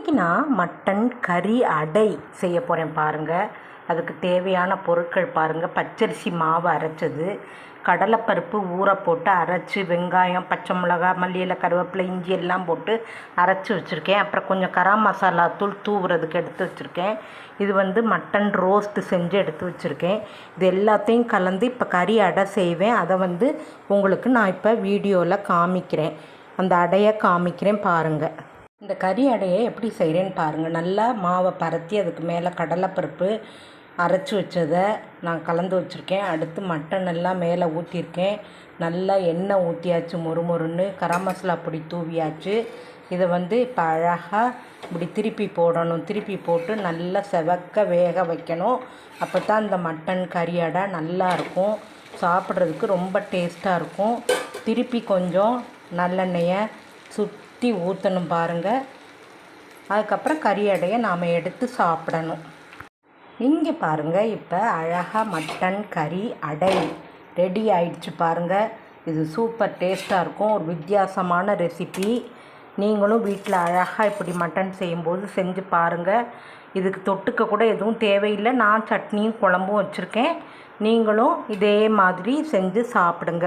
இன்றைக்கி நான் மட்டன் கறி அடை செய்ய போகிறேன் பாருங்கள். அதுக்கு தேவையான பொருட்கள் பாருங்கள். பச்சரிசி மாவு அரைச்சது, கடலைப்பருப்பு ஊற போட்டு அரைச்சி, வெங்காயம், பச்சை மிளகா, மல்லி இலை, கருவேப்பிலை, இஞ்சி எல்லாம் போட்டு அரைச்சி வச்சுருக்கேன். அப்புறம் கொஞ்சம் கரம் மசாலா தூள் தூவுறதுக்கு எடுத்து வச்சுருக்கேன். இது மட்டன் ரோஸ்ட்டு செஞ்சு எடுத்து வச்சுருக்கேன். இது எல்லாத்தையும் கலந்து இப்போ கறி அடை செய்வேன். அதை உங்களுக்கு நான் இப்போ வீடியோவில் காமிக்கிறேன். அந்த அடையை காமிக்கிறேன் பாருங்கள். இந்த கறி அடையை எப்படி செய்கிறேன்னு பாருங்கள். நல்லா மாவை பரத்தி அதுக்கு மேலே கடலைப்பருப்பு அரைச்சி வச்சதை நான் கலந்து வச்சுருக்கேன். அடுத்து மட்டன் எல்லாம் மேலே ஊற்றிருக்கேன். நல்லா எண்ணெய் ஊற்றியாச்சு, மொறுமொறுன்னு கரம் மசாலா பொடி தூவியாச்சு. இதை இப்போ அழகாக இப்படி திருப்பி போடணும். திருப்பி போட்டு நல்லா செவக்க வேக வைக்கணும். அப்போ தான் இந்த மட்டன் கறி அடை நல்லாயிருக்கும், சாப்பிட்றதுக்கு ரொம்ப டேஸ்ட்டாக இருக்கும். திருப்பி கொஞ்சம் நல்லெண்ணெயை சுற்றி ஊற்றணும் பாருங்கள். அதுக்கப்புறம் கறி அடையை நாம் எடுத்து சாப்பிடணும். இங்கே பாருங்கள், இப்போ அழகாக மட்டன் கறி அடை ரெடி ஆயிடுச்சு பாருங்கள். இது சூப்பர் டேஸ்ட்டாக இருக்கும். ஒரு வித்தியாசமான ரெசிபி. நீங்களும் வீட்டில் அழகாக இப்படி மட்டன் செய்யும்போது செஞ்சு பாருங்கள். இதுக்கு தொட்டுக்க கூட எதுவும் தேவையில்லை. நான் சட்னியும் குழம்பும் வச்சுருக்கேன். நீங்களும் இதே மாதிரி செஞ்சு சாப்பிடுங்க.